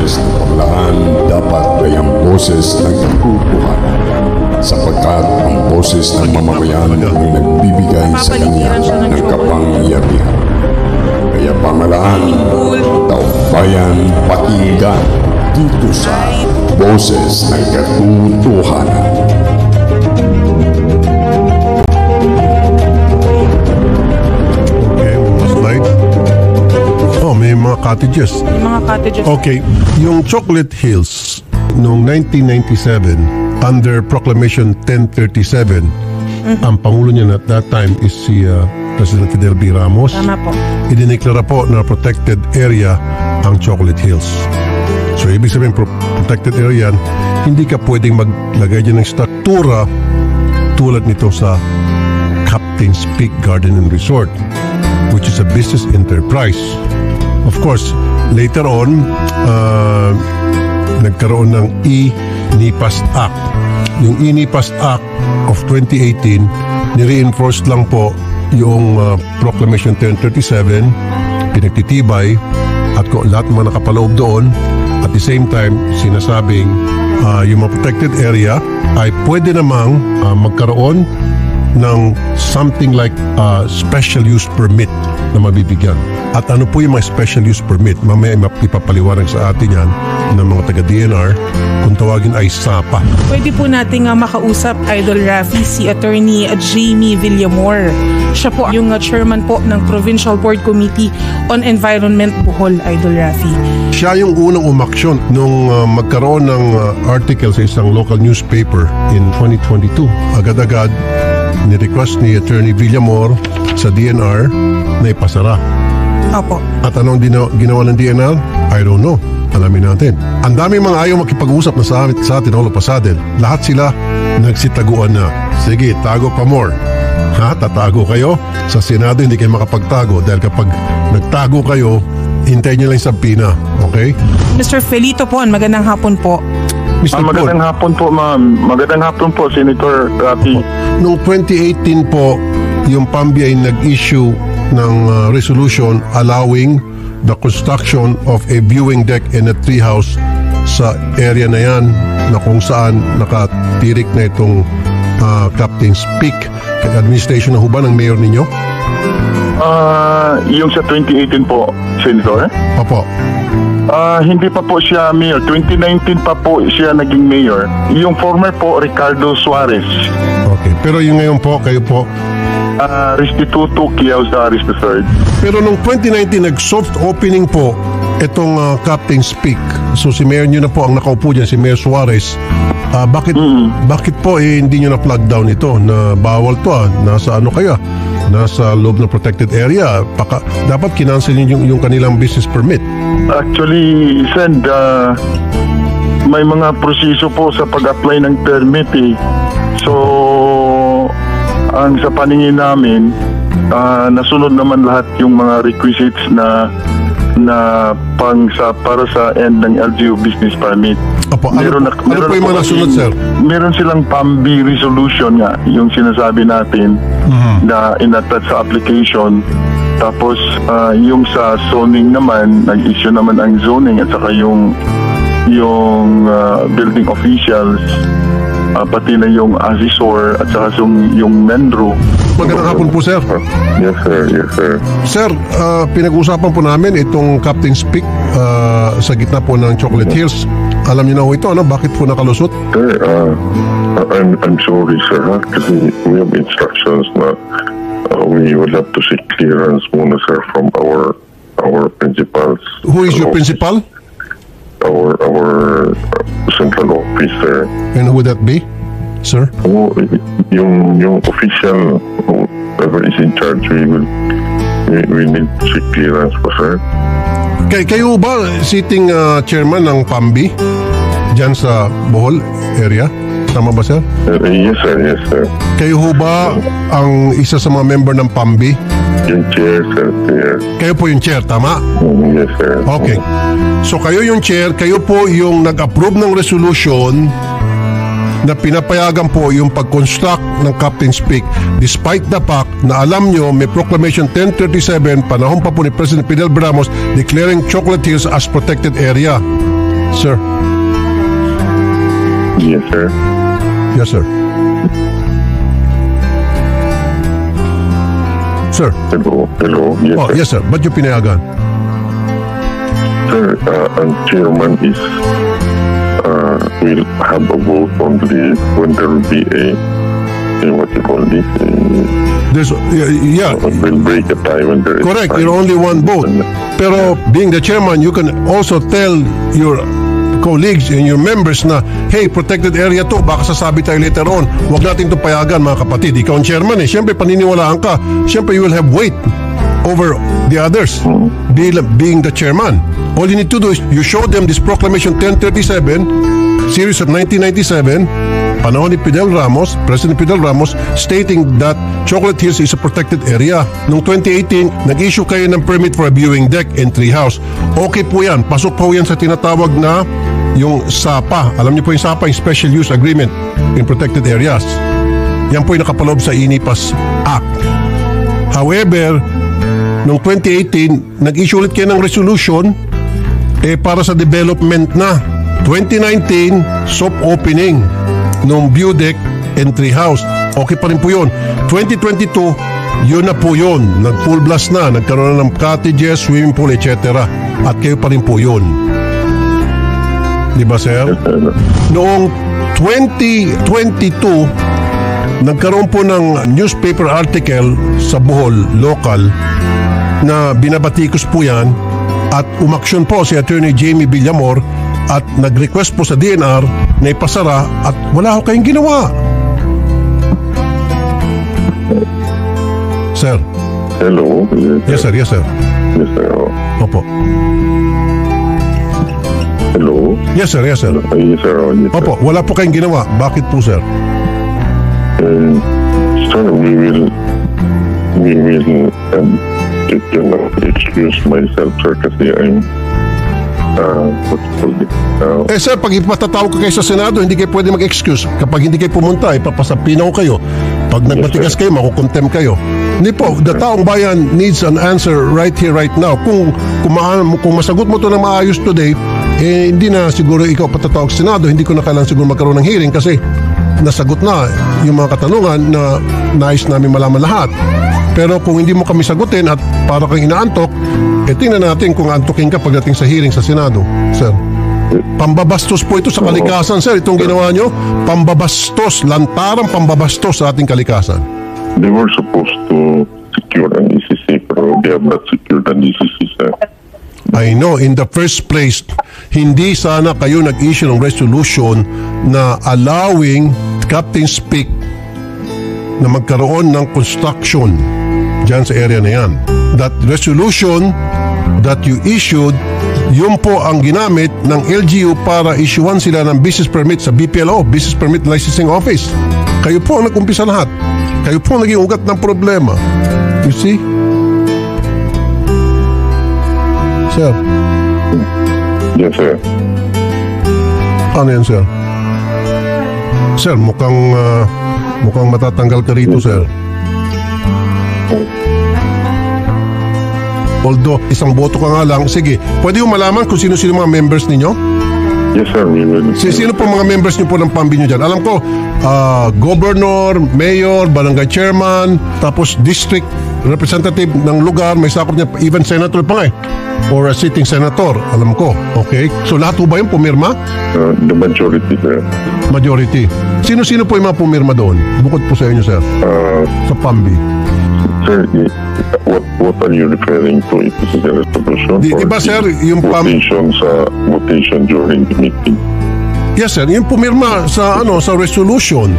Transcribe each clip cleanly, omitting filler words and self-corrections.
boses ng pamalaan dapat ay ang boses ng katotohanan, sapagkat ang boses ng mamamayan ang nagbibigay sa kanya ng kapangyarihan. Kaya pamalaan, taumbayan, pakinggan dito sa Boses ng Katotohanan. Okay, one slide. Oh, may mga cottages. May mga cottages. Okay, yung Chocolate Hills noong 1997 under Proclamation 1037, ang pangulo niya at that time is si President Fidel B. Ramos. Tama po. Idineklara po na protected area ang Chocolate Hills. So, ibig sabihin, protected area yan, hindi ka pwedeng maglagay dyan ng struktura tulad nito sa Captain's Peak Garden and Resort, which is a business enterprise. Of course, later on, nagkaroon ng E-NIPAS Act. Yung E-NIPAS Act of 2018, nireinforced lang po yung Proclamation 1037, pinagtitibay, at kung lahat mga nakapaloob doon, at the same time, sinasabing yung mga protected area ay pwede namang magkaroon ng something like special use permit na mabibigyan. At ano po yung mga special use permit? Mamaya ipapaliwanag sa atin yan ng mga taga-DNR kung tawagin ay SAPA. Pwede po nating makausap, Idol Rafi, si Attorney Jamie Villamor. Siya po yung chairman po ng Provincial Board Committee on Environment Bohol, Idol Rafi. Siya yung unang umaksyon nung magkaroon ng article sa isang local newspaper in 2022. Agad-agad ni-request ni Attorney Villamor sa DNR na ipasara. Opo. At anong ginawa ng DNR? I don't know. Alamin natin. Ang daming mga ayaw makipag-usap na sa atin all of a sudden. Lahat sila nagsitaguan na. Sige, tago pa more. Ha? Tatago kayo? Sa Senado hindi kayo makapagtago dahil kapag nagtago kayo, hintayin nyo lang yung sabpina. Okay? Mr. Felito po, magandang hapon po. Mr. Magandang hapon po, ma'am. Magandang hapon po, Senator Rafi. Noong 2018 po, yung PAMBI ay nag-issue ng resolution allowing the construction of a viewing deck and a treehouse sa area na yan na kung saan nakatirik na itong Captain's Peak. Administration na ho ba ng mayor ninyo? Yung sa 2018 po, Senator? Opo. Hindi pa po siya mayor. 2019 pa po siya naging mayor. Yung former po, Ricardo Suarez. Okay. Pero yung ngayon po, kayo po? Restituto Kiyaw Zaris III. Pero nung 2019, nag-soft opening po itong Captain's Peak. So si mayor nyo na po ang nakaupo dyan, si Mayor Suarez. Bakit po hindi nyo na-plug down ito na bawal to nasa ano kaya? Nasa loob ng protected area. Dapat kinancel yung kanilang business permit. Actually, may mga proseso po sa pag-apply ng permit eh. So, ang sa paningin namin, nasunod naman lahat yung mga requisites na para sa end ng LGU business permit. Opo, ano po yung mga nasunod, sir? Meron silang PAMBI resolution nga, yung sinasabi natin na inattach sa application. Tapos yung sa zoning naman, nag-issue naman ang zoning at saka yung building officials, pati na yung assessor at saka yung MENRO. Magandang hapon po, sir. Yes, sir. Yes, sir. Sir, pinag-usapan po namin itong Captain's Peak sa gitna po ng Chocolate Hills. Alam niyo na ho ito, ano? Bakit po nakalusot? Sir, I'm sorry, sir. Actually, we have instructions na we would have to seek clearance muna, sir, from our principals. Who is your principal? Our central officer. And who would that be, sir? Yung official, whoever is in charge, we need to seek clearance po, sir. Kayo ba sitting chairman ng PAMBI dyan sa Bohol area? Tama ba, sir? Yes, sir. Yes, sir. Kayo ho ba ang isa sa mga member ng PAMBI? Yung chair, sir. Chair. Kayo po yung chair, tama? Yes, sir. Okay. So kayo yung chair, kayo po yung nag-approve ng resolution na pinapayagan po yung pag-construct ng Captain's Peak despite the fact na alam nyo may Proclamation 1037 panahon pa po ni President Fidel B. Ramos declaring Chocolate Hills as protected area. Sir. Yes, sir. Yes, sir. Sir. Hello. Yes, Oh, sir. yes, sir. Ba't yung pinayagan? Sir, ang chairman is will have a vote only when there will be what you call this? There's, yeah. Will break a tie when there is Correct, time. you're only one vote. Pero being the chairman, you can also tell your colleagues and your members na, hey, protected area to, baka sasabi tayo later on, huwag natin ito payagan mga kapatid. Ikaw ang chairman Siyempre, paniniwalaan ka. Siyempre, you will have weight over the others being the chairman. All you need to do is you show them this Proclamation 1037, series of 1997, panahon ni Fidel Ramos, President Fidel Ramos, stating that Chocolate Hills is a protected area. Noong 2018, nag-issue kayo ng permit for a viewing deck and treehouse. Okay po yan. Pasok po yan sa tinatawag na yung SAPA. Alam niyo po yung SAPA, yung Special Use Agreement in Protected Areas. Yan po yung nakapaloob sa INIPAS Act. However, noong 2018, nag-issue ulit kayo ng resolution para sa development na. 2019, soft opening ng view deck and treehouse. Okay pa rin po yun. 2022, yun na po yun. Nag-full blast na. Nagkaroon na ng cottages, swimming pool, etc. At kayo pa rin po yun. Di ba, sir? Noong 2022, nagkaroon po ng newspaper article sa Bohol, local, na binabatikos po yan at umaksyon po si Attorney Jamie Villamor at nag-request po sa DNR na ipasara at wala ho kayong ginawa. Sir. Hello. Yes, sir. Yes, sir. Yes, sir. Opo. Hello. Yes, sir. Yes, sir. Yes, sir. Yes, sir. Opo, wala po kayong ginawa. Bakit po, sir? Sir, we will excuse myself, sir, kasi I'm sir, pag ipatatawag ko kayo sa Senado, hindi kayo pwede mag-excuse. Kapag hindi kayo pumunta, ipapasapinaw kayo. Pag nagmatigas kayo, makukontem kayo. Hindi po, the taong bayan needs an answer right here, right now. Kung masagot mo to ng maayos today, hindi na siguro ikaw patatawag sa Senado, hindi ko na kailangan siguro magkaroon ng hearing kasi nasagot na yung mga katanungan na nais namin malaman lahat. Pero kung hindi mo kami sagutin at para kang inaantok, tingnan natin kung antokin ka pagdating sa hearing sa Senado, sir. Pambabastos po ito sa kalikasan, sir. Itong ginawa nyo, pambabastos, lantarang pambabastos sa ating kalikasan. They were supposed to secure an ECC, pero they have not secured an ECC, sir. I know, in the first place, hindi sana kayo nag-issue ng resolution na allowing Captain Speak na magkaroon ng construction dyan sa area na yan. That resolution that you issued, yun po ang ginamit ng LGU para issuean sila ng business permit sa BPLO, Business Permit Licensing Office. Kayo po ang nag-umpisa lahat. Kayo po ang naging ugat ng problema. You see? Sir. Yes, sir. Ano yan, sir? Sir, mukhang matatanggal ka rito, sir. Although, isang boto ka nga lang. Sige, pwede yung malaman kung sino-sino mga members ninyo? Yes, sir. We will. Sino po mga members niyo po ng PAMBI nyo dyan? Alam ko, governor, mayor, barangay chairman, tapos district representative ng lugar, may sakop niya, even senator pa nga or a sitting senator, alam ko. Okay? So lahat po ba yung pumirma? The majority, sir. Majority. Sino-sino po yung mga pumirma doon? Bukod po sa inyo, sir. Sa PAMBI. Sir, what are you referring to? It is a resolution Diba, sir, yung votation during the meeting? Yes, sir. Yung pumirma sa resolution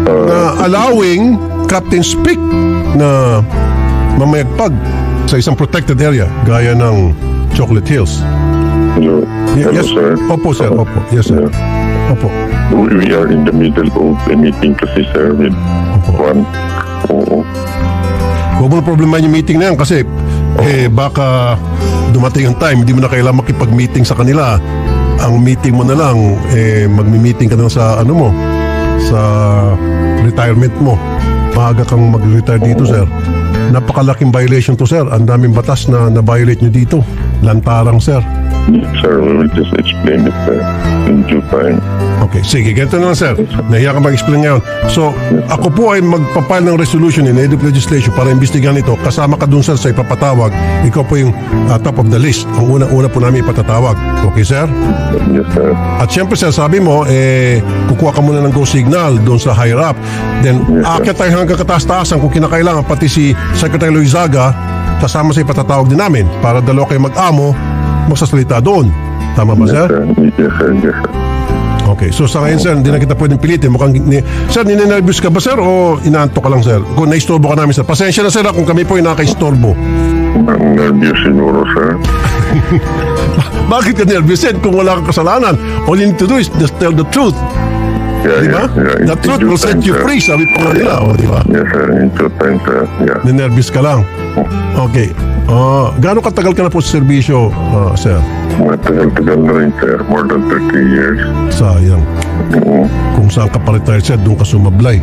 na allowing Captain Speak na mamayagpag sa isang protected area gaya ng Chocolate Hills. Hello, Yes, sir. Opo, sir. Opo. Yes, sir. Opo. We are in the middle of a meeting kasi, sir, with one. Huwag mo na problema yung meeting na yan kasi baka dumating ang time, hindi mo na kailangan makipag-meeting sa kanila. Ang meeting mo na lang, magmi-meeting ka na sa sa retirement mo. Maaga kang mag-retire dito, sir. Napakalaking violation to, sir. Ang daming batas na na-violate nyo dito. Lantarang, sir. Yes, sir. We will just explain it in due time. Okay, sige, ganito na lang sir. Nahiya ka mag-explain ngayon. So, ako po ay magpapile ng resolution in aid of legislation para imbestigahan ito. Kasama ka dun sir sa ipapatawag. Ikaw po yung top of the list. Ang una po namin ipatatawag. Okay, sir? Yes, sir. At syempre sir, sabi mo, kukuha ka muna ng go signal doon sa higher up. Then, aakyat tayo hanggang kataas-taasan kung kinakailangan. Pati si Secretary Loizaga, kasama sa ipatatawag din namin para dalawa kayo mag-amo, magsasalita doon. Tama ba, sir? Yes, sir. Yes, sir. Okay, so sa ngayon, sir, hindi na kita pwedeng pilitin. Sir, ninenervous ka ba, sir, o inaantok ka lang, sir? Kung naistorbo ka namin, sir. Pasensya na, sir, kung kami po yung nakaistorbo. Ang nervous siguro, sir. Bakit ka nervous, sir, kung wala kang kasalanan? All you need to do is just tell the truth. Yeah, The truth will set you free, sabi po nga nila, diba? Yes, sir. In due time, sir. Yeah. Ninervous ka lang. Okay. Gaano katagal ka na po sa serbisyo, sir? Matagal na rin, sir. More than 30 years. Sayang. Kung saan ka pa-retire, sir, doon ka sumablay.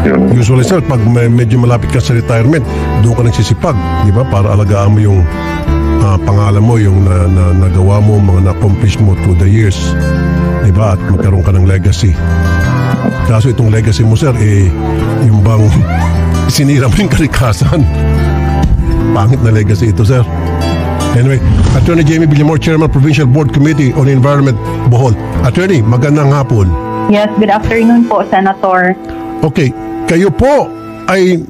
Yun. Usually, sir, pag medyo malapit ka sa retirement, doon ka nagsisipag, di ba? Para alagaan mo yung pangalan mo, yung nagawa mo, mga na-accomplish mo through the years. Di ba? At magkaroon ka ng legacy. Kaso itong legacy mo, sir, yung bang sinira mo yung kalikasan. Pangit na legacy ito, sir. Anyway, Attorney Jamie Villamor, Chairman Provincial Board Committee on Environment, Bohol. Attorney, magandang hapon. Yes, good afternoon po, Senator. Okay, kayo po ay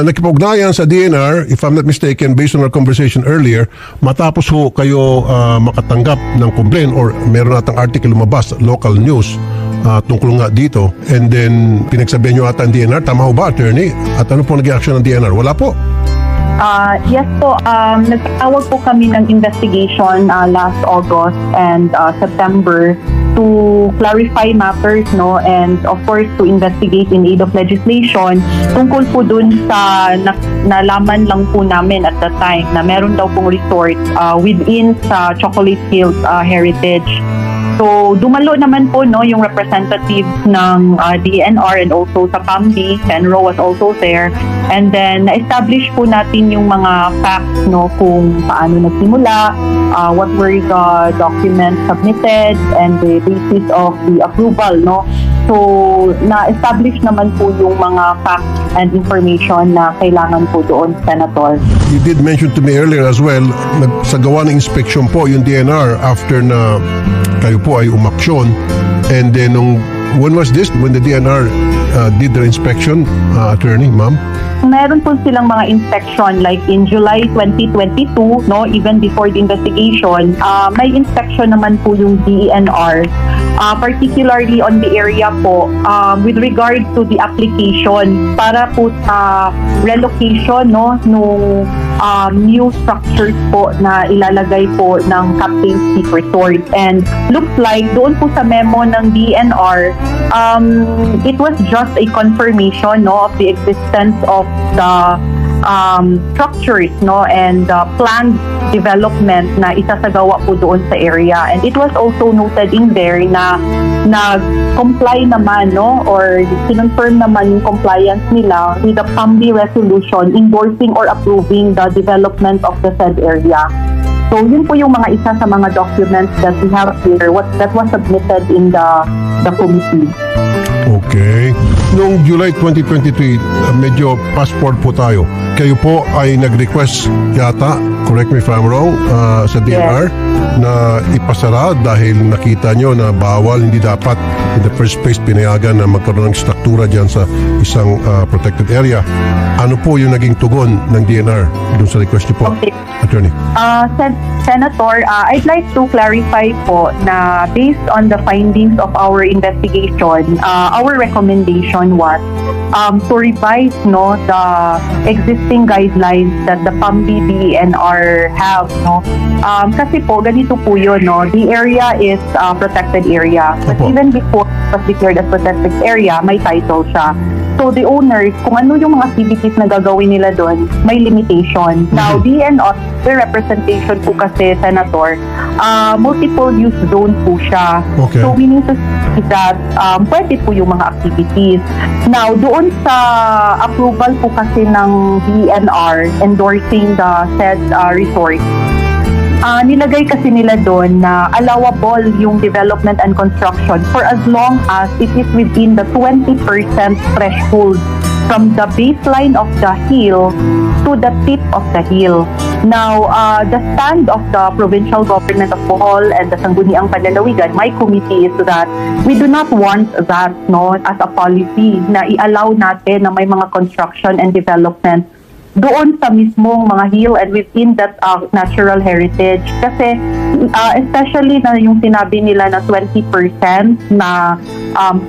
nakipag-ugnayan sa DNR, if I'm not mistaken, based on our conversation earlier, matapos ho kayo makatanggap ng complaint or meron natang article lumabas, local news, tungkol nga dito. And then, pinagsabihan nyo ata ang DNR. Tama ho ba, Attorney? At ano po naging action ng DNR? Wala po. Yes po, nagtawag po kami ng investigation last August and September to clarify matters, no, and of course to investigate in aid of legislation tungkol po dun sa nalaman lang po namin at that time na meron daw pong resort within sa Chocolate Hills Heritage. So, dumalo naman po, no, yung representatives ng DNR and also sa PAMBI. Senro was also there. And then, na-establish po natin yung mga facts, no, kung paano nagsimula, what were the documents submitted, and the basis of the approval, no. So, na-establish naman po yung mga facts and information na kailangan po doon, Senator. You did mention to me earlier as well, nagsagawa ng inspection po yung DNR after na kayo po ay umaksyon. And then, when was this? When the DNR did their inspection, Attorney, ma'am? Meron po silang mga inspection like in July 2022, no, even before the investigation, may inspection naman po yung DENR, particularly on the area po with regard to the application para po sa relocation, no, nung new structures po na ilalagay po ng Captain's Peak Resort. And looks like doon po sa memo ng DNR, it was just a confirmation, no, of the existence of the structures, no, and planned development na isasagawa po doon sa area. And it was also noted in there na comply naman, no, or kinonfirm naman yung compliance nila with the PAMBI resolution endorsing or approving the development of the said area. So yun po yung mga isa sa mga documents that we have here, that was submitted in the committee. Okay. Noong July 2023, medyo passport po tayo. Kayo po ay nag-request yata, correct me if I'm wrong, sa DNR, na ipasara dahil nakita nyo na bawal, hindi dapat in the first place pinayagan na magkaroon ng struktura dyan sa isang protected area. Ano po yung naging tugon ng DNR doon sa request nyo po, Okay. Attorney? Senator, I'd like to clarify po na based on the findings of our investigation, our recommendation was to revise, no, the existing guidelines that the PAMBI DNR have, no. Kasi po ganito po yun, no. The area is protected area. But even before it was declared as protected area, may title siya. So the owners, kung ano yung mga activities na gagawin nila doon, may limitation. Now, DNR, the representation po kasi, Senator, multiple use zone po siya. Okay. So we need to see that pwede po yung mga activities. Now, doon sa approval po kasi ng DNR endorsing the said resort, nilagay kasi nila doon na allowable yung development and construction for as long as it is within the 20% threshold from the baseline of the hill to the tip of the hill. Now, the stand of the provincial government of Bohol and the Sangguniang Panlalawigan, my committee, is that we do not want that as a policy na i-allow natin na may mga construction and development doon sa mismong mga hill and within that natural heritage. Kasi especially na yung sinabi nila na 20% na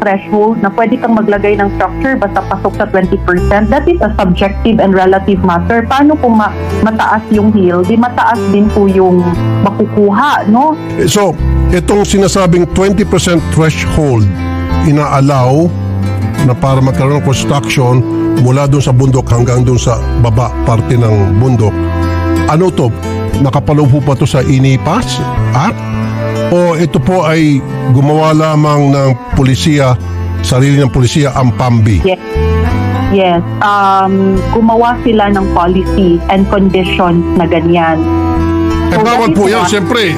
threshold na pwede kang maglagay ng structure basta pasok sa 20%, that is a subjective and relative matter. Paano kung mataas yung hill, di mataas din po yung makukuha, no? So, itong sinasabing 20% threshold ina-allow na para magkaroon ng construction mula doon sa bundok hanggang doon sa baba parte ng bundok. Ano to? Nakapaloob pa to sa INIPAS Act? O ito po ay gumawa lamang ng polisiya, sarili ng polisiya ang PAMBI? Yes. Gumawa sila ng policy and conditions na ganyan. Bawal po yan. Siyempre,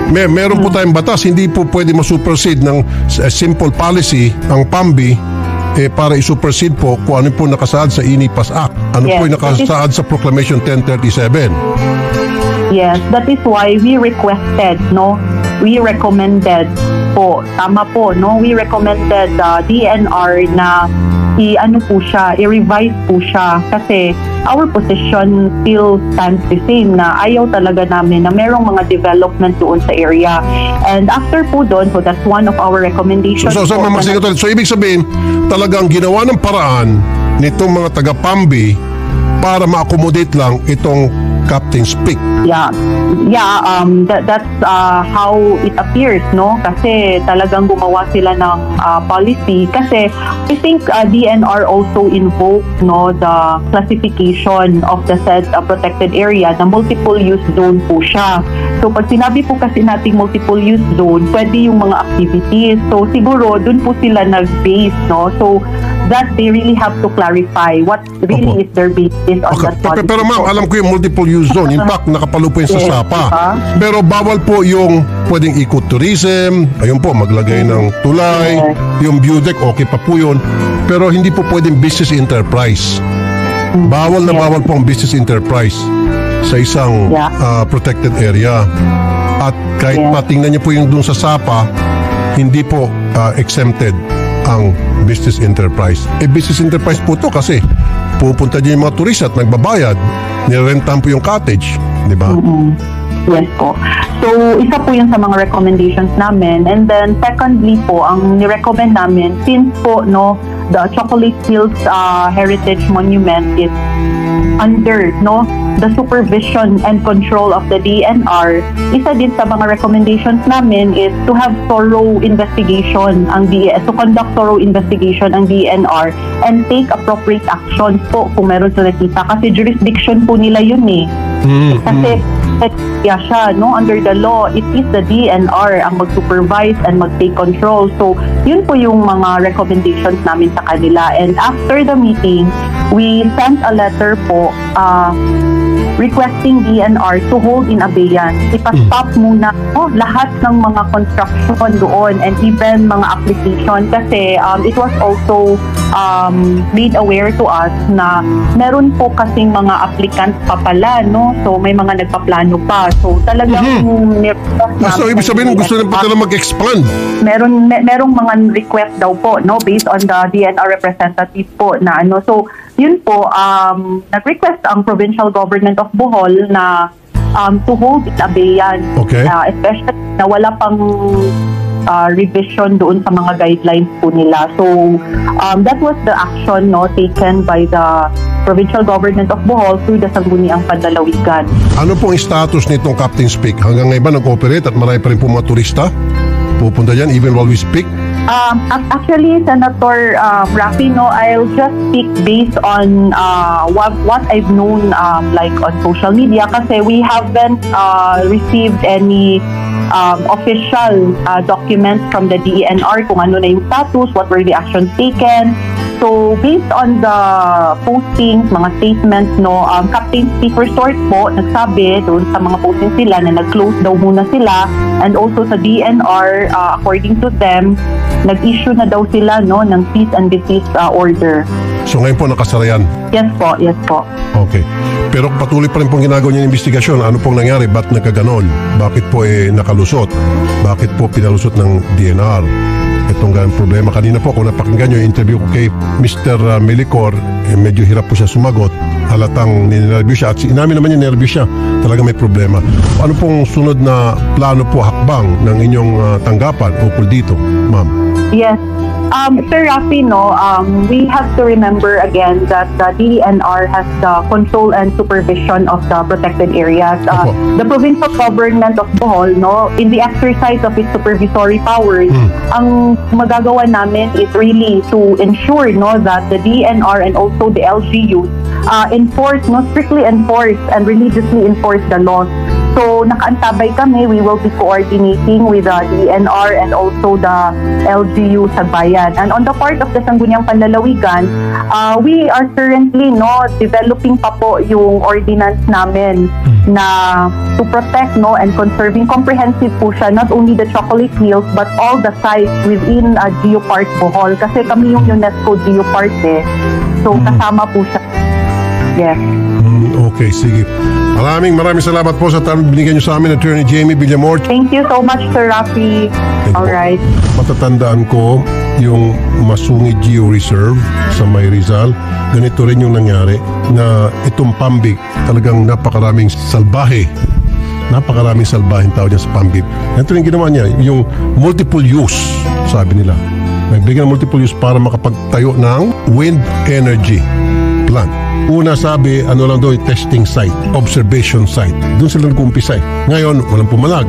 meron po tayong batas. Hindi po pwede masupersede ng simple policy ang PAMBI para isupersede po kung ano po nakasaad sa INIPAS Act. Ano po yung nakasaad sa Proclamation 1037. Yes, that is why we requested, we recommended po, tama po, we recommended DNR na i-revise po siya kasi our position still stands the same na ayaw talaga namin na merong mga development doon sa area. And after po doon, so that's one of our recommendations. So ibig sabihin, talagang ginawa ng paraan nitong mga taga-PAMBI para ma-accommodate lang itong Captain's Peak. That's how it appears, Kasi talagang gumawa sila ng policy. Kasi I think DNR also invoked, the classification of the said protected area na multiple use zone po siya. So pag sinabi po kasi nating multiple use zone, pwede yung mga activities. So siguro dun po sila nag-base, So that they really have to clarify what really is their basis on that policy. Pero ma'am, alam ko yung multiple use zone. In fact, nakapalo po yung sa SAPA. Pero bawal po yung pwedeng ecotourism, ayun po, maglagay ng tulay, yung view deck, okay pa po yun. Pero hindi po pwedeng business enterprise. Bawal na bawal po ang business enterprise sa isang protected area. At kahit patingnan niyo po yung dun sa SAPA, hindi po exempted ang business enterprise. Business enterprise po to kasi pupunta din yung mga turista at nagbabayad, nirentahan po yung cottage, di ba? Yes po. So, isa po yun sa mga recommendations namin. And then, secondly po, ang nirecommend namin, since po, the Chocolate Hills Heritage Monument is under, the supervision and control of the DNR, isa din sa mga recommendations namin is to have thorough investigation to conduct thorough investigation ang DNR and take appropriate actions po kung meron sila nakita. Kasi jurisdiction po nila yun Kasi under the law, it is the DNR ang mag-supervise and mag-take control. So, yun po yung mga recommendations namin sa kanila. And after the meeting, we sent a letter po requesting DNR to hold in abeyance. Ipa-stop muna lahat ng mga construction doon and even mga application kasi it was also made aware to us na meron po kasing mga applicants pa pala, So may mga nagpaplano pa. So talagang so ibig sabihin gusto na pala mag-expand. Merong mga request daw po, based on the DNR representative po na So yun po, nag-request ang provincial government of Bohol na to hold in abeyance. Okay. Especially na wala pang revision doon sa mga guidelines po nila. So, that was the action taken by the provincial government of Bohol through the Sangguniang Panlalawigan. Ano pong status nitong Captain's Peak? Hanggang ngayon ba nag-operate at marami pa rin po mga turista pupunta dyan even while we speak? Actually, Senator Rafi, I'll just speak based on what I've known like on social media kasi we haven't received any official documents from the DENR kung ano na yung status, what were the actions taken. So So, based on the postings, mga statements, no, Captain Speaker Resort po, nagsabi doon sa mga postings sila na nag-close daw muna sila, and also sa DNR, according to them, nag-issue na daw sila, no, ng cease and desist order. So ngayon po nakasara yan? Yes po, yes po. Okay. Pero patuloy pa rin pong ginagawa niya ng investigasyon. Ano pong nangyari? Ba't nagkaganon? Bakit po nakalusot? Bakit po pinalusot ng DNR? Itong ganang problema. Kanina po, kung napakinggan nyo yung interview ko kay Mr. Melicor, medyo hirap po siya sumagot. Halatang ninervyo siya. At inamin naman niya, nervyo siya. Talaga may problema. Ano pong sunod na plano po, hakbang ng inyong tanggapan ukol dito, ma'am? Yes. Sir Rafi, no, we have to remember again that the DENR has the control and supervision of the protected areas. The provincial government of Bohol, no, in the exercise of its supervisory powers, ang magagawa namin is really to ensure, no, that the DENR and also the LGU enforce, no, strictly enforce and religiously enforce the laws. So, nakaantabay kami. We will be coordinating with the DNR and also the LGU sa bayan. And on the part of the Sangguniang Panlalawigan, we are currently, no, developing pa po yung ordinance namin na to protect, no, and conserving. Comprehensive po siya, not only the Chocolate Hills but all the sites within Geopark Bohol. Kasi kami yung UNESCO Geopark So, kasama po siya. Yes. Okay, sige. Maraming salamat po sa tanong binigyan nyo sa amin, Attorney Jamie Villamor. Thank you so much, Sir Rafi. Alright. Matatandaan ko yung Masungit Geo Reserve sa May Rizal. Ganito rin yung nangyari na itong Pambig, talagang napakaraming salbahe. Napakaraming salbaheng tao dyan sa Pambig. Ito rin ginawa niya, yung multiple use, sabi nila. Nagbigyan ng multiple use para makapagtayo ng wind energy plant. Una sabi, ano lang doon, testing site, observation site. Doon sila nag-umpisa. Ngayon, walang pumalag.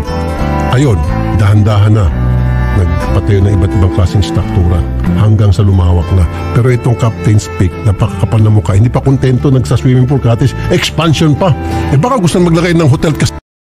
Ayun, dahan-dahan na. Nagpatayo ng iba't ibang klaseng struktura hanggang sa lumawak na. Pero itong Captain's Peak, napakakapal na mukha. Hindi pa kontento, nagsa-swimming pool, katis, expansion pa. Baka gusto maglagay ng hotel kasi